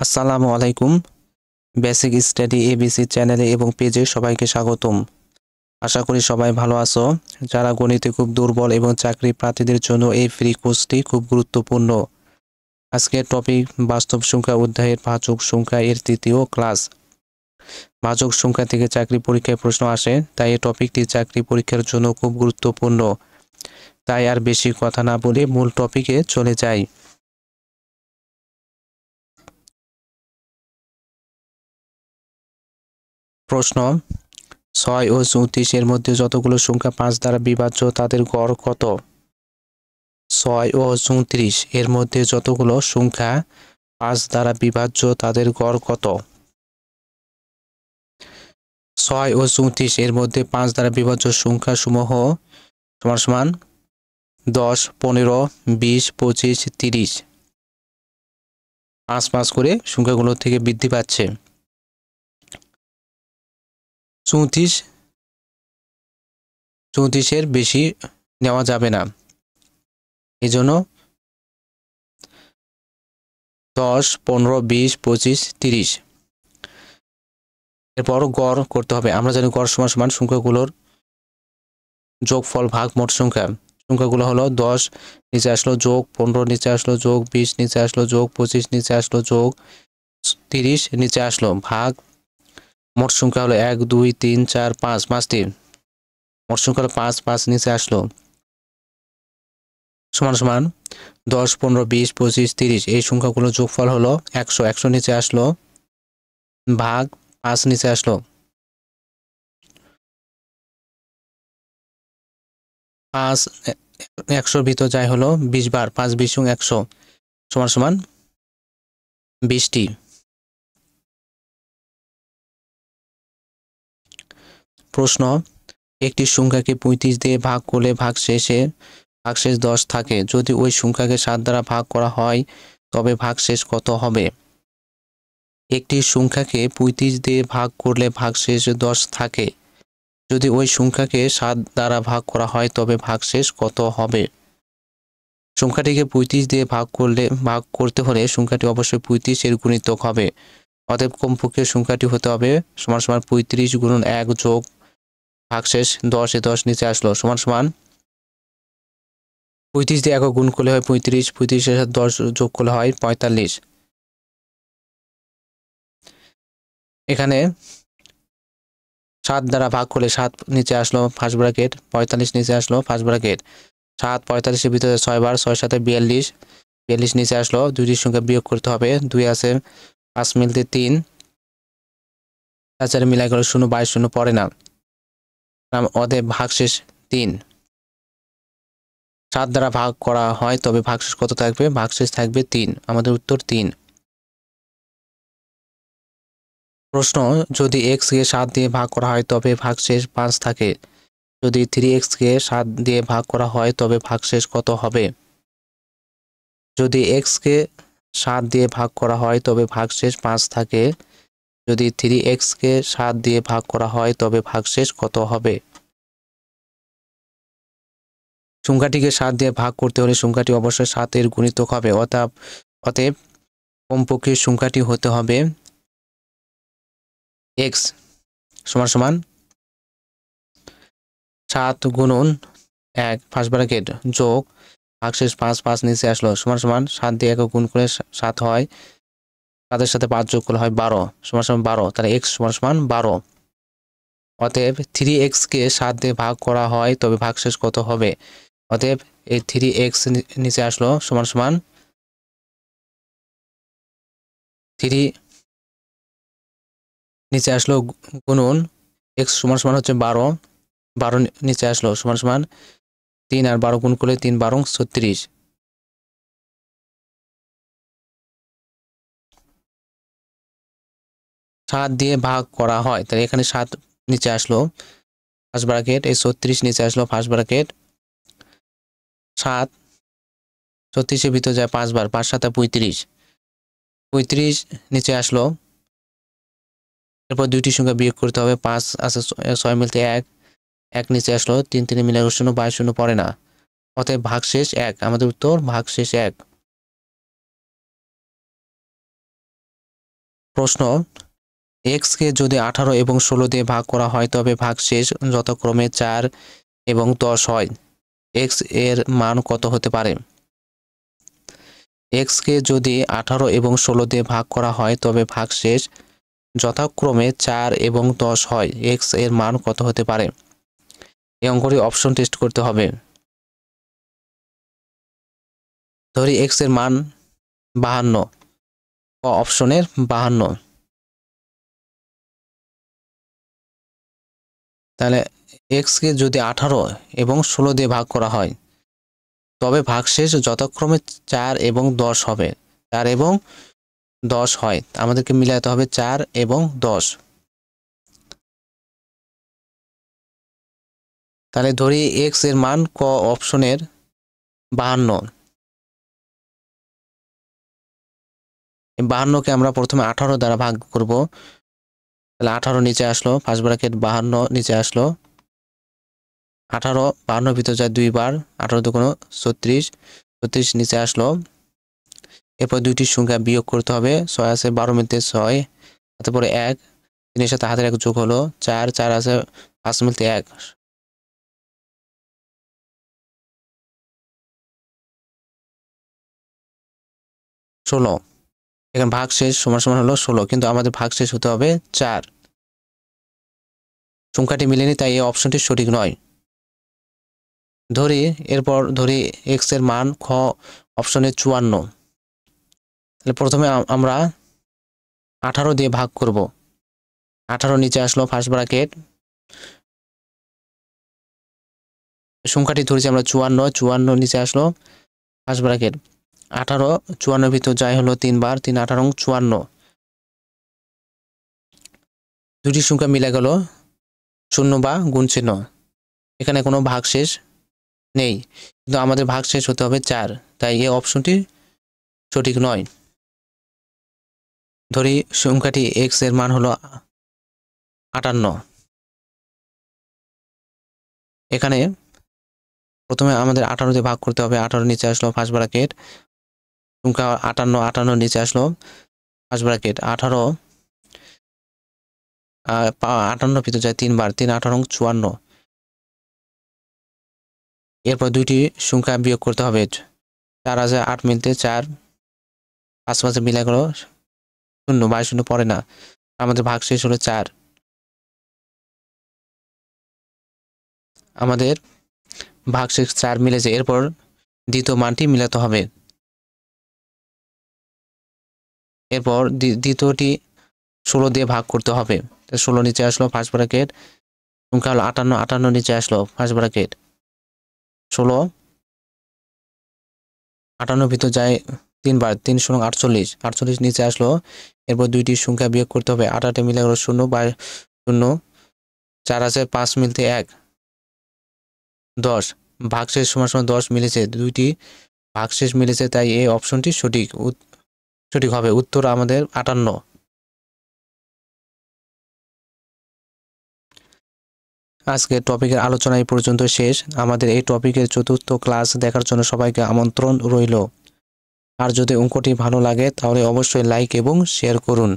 আসসালামু আলাইকুম। Basic study ABC চ্যানেলে এবং পেজে সবাইকে স্বাগতম। আশা করি সবাই ভালো আছো। যারা গণিতে খুব দুর্বল এবং চাকরি প্রার্থীদের জন্য এই ফ্রি কোর্সটি খুব গুরুত্বপূর্ণ। আজকের টপিক বাস্তব সংখ্যা অধ্যায়ের ভাজক সংখ্যা এর তৃতীয় ক্লাস। ভাজক সংখ্যা থেকে চাকরি পরীক্ষায় প্রশ্ন আসে, তাই এই টপিকটি চাকরি পরীক্ষার জন্য খুব গুরুত্বপূর্ণ। তাই আর বেশি কথা না বলে মূল টপিকে চলে যাই। প্রশ্ন: 6 ও 34 এর মধ্যে যতগুলো সংখ্যা 5 দ্বারা বিভাজ্য তাদের গড় কত? 6 ও 34 এর মধ্যে যতগুলো সংখ্যা 5 দ্বারা বিভাজ্য তাদের গড় কত? 6 ও 34 এর মধ্যে 5 দ্বারা বিভাজ্য সংখ্যা সমূহ সমান সমান 10, 15, 20, 25, 30। 5 করে সংখ্যাগুলো থেকে বৃদ্ধি পাচ্ছে। 34 এর বেশি নেওয়া যাবে না, এই জন্য 10, 15, 20, 25, 30। এরপর গড় করতে হবে। আমরা জানি গড় সমান সমান সংখ্যাগুলোর যোগফল ভাগ মোট সংখ্যা। সংখ্যাগুলো হলো 10 নিচে আসলো, যোগ 15 নিচে আসলো, যোগ 20 নিচে আসলো, যোগ 25 নিচে আসলো, যোগ 30 নিচে আসলো, ভাগ মোট সংখ্যা হলো 1 2 3 4 5, 5টি। মোট সংখ্যা হলো 5, 5 নিচে আসলো, সমান সমান 10 15 20 25 30। এই সংখ্যাগুলো যোগফল হলো 100, 100 নিচে আসলো, ভাগ 5 নিচে আসলো, 5 100 ভিতর যায় হলো 20 বার, 5 20 100 সমান সমান 20টি। প্রশ্ন: একটি সংখ্যাকে 35 দিয়ে ভাগ করলে ভাগশেষ 10 থাকে। যদি ওই সংখ্যাকে 7 দ্বারা ভাগ করা হয় তবে ভাগশেষ কত হবে? একটি সংখ্যাকে 35 দিয়ে ভাগ করলে ভাগশেষ 10 থাকে। যদি ওই সংখ্যাকে 7 দ্বারা ভাগ করা হয় তবে ভাগশেষ কত হবে? সংখ্যাটিকে 35 দিয়ে ভাগ করতে হলে সংখ্যাটি অবশ্যই 35 এর গুণিতক হবে। অতএব কমপক্ষে সংখ্যাটি হতে হবে সমান সমান 35 গুণন 1 যোগ ভাগশেষ 10 এ 10 নিচে আসলো, সমান সমান 35 দিয়ে 1 গুণ করলে হয় 35, 35 এর সাথে 10 যোগ করলে হয় 45। এখানে 7 দ্বারা ভাগ করলে 7 নিচে আসলো ফার্স্ট ব্র্যাকেট, 45 নিচে আসলো ফার্স্ট ব্র্যাকেট, 7 45 এর ভিতরে 6 বার, 6 সাথে 42, 42 নিচে আসলো। দুইটির সংখ্যা বিয়োগ করতে হবে, 2 আছে 5 মিলতে 3, 4 মিলাই গেল 0, 22 0 পড়ে না, অতএব ভাগশেষ 3। 7 দ্বারা ভাগ করা হয় তবে ভাগশেষ কত থাকবে? ভাগশেষ থাকবে 3। আমাদের উত্তর 3। প্রশ্ন: যদি x কে 7 দিয়ে ভাগ করা হয় তবে ভাগশেষ 5 থাকে। যদি 3x কে 7 দিয়ে ভাগ করা হয় তবে ভাগশেষ কত হবে? যদি x কে 7 দিয়ে ভাগ করা হয় তবে ভাগশেষ 5 থাকে। যদি 3x কে 7 দিয়ে ভাগ করা হয় তবে ভাগশেষ কত হবে? সংখ্যাটিকে 7 দিয়ে ভাগ করতে হলে সংখ্যাটি অবশ্যই 7 এর গুণিতক হবে। অতএব কমপক্ষে সংখ্যাটি হতে হবে x সমান সমান 7 গুণন 1 ফার্স্ট ব্র্যাকেট যোগ ভাগশেষ 5, 5 নিচে আসলো, সমান সমান 7 দিয়ে 1 গুণ করে 7 হয়, তাদের সাথে 5 যোগ করলে হয় 12, সমান সমান 12। তাহলে x সমান সমান 12। অতএব 3x কে 7 দিয়ে ভাগ করা হয় তবে ভাগশেষ কত হবে? অতএব এই 3x নিচে আসলো, সমান সমান 3 নিচে আসলো গুণন x সমান সমান হচ্ছে 12, 12 নিচে আসলো, সমান সমান 3 আর 12 গুণ করলে 3 12 36। 7 দিয়ে ভাগ করা হয়, তাহলে এখানে 7 নিচে আসলো ফার্স্ট ব্র্যাকেট, এই 36 নিচে আসলো ফার্স্ট ব্র্যাকেট, 7 36 এর ভিতরে যায় 5 বার, 5 7 35, 35 নিচে আসলো। এরপর দুইটি সংখ্যা বিয়োগ করতে হবে, 5 আছে 6 মিলতে 1, 1 নিচে আসলো, 3 3 মিলে 0, 22 0 পড়ে না, অতএব ভাগশেষ 1। আমাদের উত্তর ভাগশেষ 1। প্রশ্ন, এক্স কে যদি 18 এবং 16 দিয়ে ভাগ করা হয় তবে ভাগশেষ যথাক্রমে 4 এবং 10 হয়, এক্স এর মান কত হতে পারে? এক্স কে যদি 18 এবং 16 দিয়ে ভাগ করা হয় তবে ভাগশেষ যথাক্রমে 4 এবং 10 হয়, এক্স এর মান কত হতে পারে? এই অঙ্কটি অপশন টেস্ট করতে হবে। ধরি এক্স এর মান 52, অপশনের 52। তাহলে এক্স কে যদি 18 এবং 16 দিয়ে ভাগ করা হয় তবে ভাগশেষ যথাক্রমে 4 এবং 10 হবে, 4 এবং 10 হয়, আমাদেরকে মিলাতে হবে 4 এবং 10। তাহলে ধরি এক্স এর মান ক অপশনের 52। 52কে আমরা প্রথমে 18 দ্বারা ভাগ করব। তাহলে 18 নিচে আসলো, ফার্স্ট ব্র্যাকেট 52 নিচে আসলো, 18 52 ভিতর যায় 2 বার, 18 দুগুণ 36, 36 নিচে আসলো। এরপর দুইটি সংখ্যা বিয়োগ করতে হবে, 6 আছে 12 মিলতে 6, তারপরে 1, 3 এর সাথে হাতের 1 যোগ হলো 4, 4 আছে 5 মিলতে 1, 16। এখানে ভাগশেষ সমান সমান হলো 16, কিন্তু আমাদের ভাগশেষ হতে হবে 4। সংখ্যাটি মিলেনি, তাই এই অপশনটি সঠিক নয়। এরপর ধরি এক্স এর মান খ অপশনে 54। তাহলে প্রথমে আমরা 18 দিয়ে ভাগ করব। 18 নিচে আসলো, ফার্স্ট ব্র্যাকেট, সংখ্যাটি ধরেছি আমরা 54, 54 নিচে আসলো, ফার্স্ট ব্র্যাকেট, 18 54 ভিতর যায় হলো 3 বার, 3 18 54। দুটি সংখ্যা মিলে গেল 0 বা গুণ চিহ্ন, এখানে কোনো ভাগশেষ নেই, কিন্তু আমাদের ভাগশেষ হতে হবে 4, তাই এই অপশনটি সঠিক নয়। ধরি সংখ্যাটি এক্স এর মান হলো 58। এখানে প্রথমে আমাদের 18 দিয়ে ভাগ করতে হবে, 18 নিচে আসলো, ফার্স্ট ব্র্যাকেট, সংখ্যা 58, 58 নিচে আসলো, ফার্স্ট ব্র্যাকেট, 18 58 ভিতর যায় 3 বার, 3 18 54। এরপর দুইটি সংখ্যা বিয়োগ করতে হবে, 4 আছে 8 মিলতে 4, 5 5 মিলে গেল 0, 22 পড়ে না, আমাদের ভাগশেষ হলো 4। আমাদের ভাগশেষ 4 মিলেছে, এরপর দ্বিতীয় মানটি মিলাতে হবে। এরপর দ্বিতীয়টি 16 দিয়ে ভাগ করতে হবে, 16 নিচে আসলো, ফার্স্ট ব্র্যাকেট, সংখ্যা হলো 58, 58 নিচে আসলো, ফার্স্ট ব্র্যাকেট, 16 58 ভিতর যায় 3 বার, 3 × 48, 48 নিচে আসলো। এরপর দুইটি সংখ্যা বিয়োগ করতে হবে, 8 মিলে গেল 0 বা 0, 4 আছে 5 মিলতে 1, 10। ভাগশেষ সমান সমান 10 মিলেছে, দুইটি ভাগশেষ মিলেছে, তাই এই অপশনটি সঠিক হবে। উত্তর আমাদের 58। আজকে টপিকের আলোচনা এই পর্যন্ত শেষ। আমাদের এই টপিকের চতুর্থ ক্লাস দেখার জন্য সবাইকে আমন্ত্রণ রইল। আর যদি অঙ্কটি ভালো লাগে তাহলে অবশ্যই লাইক এবং শেয়ার করুন।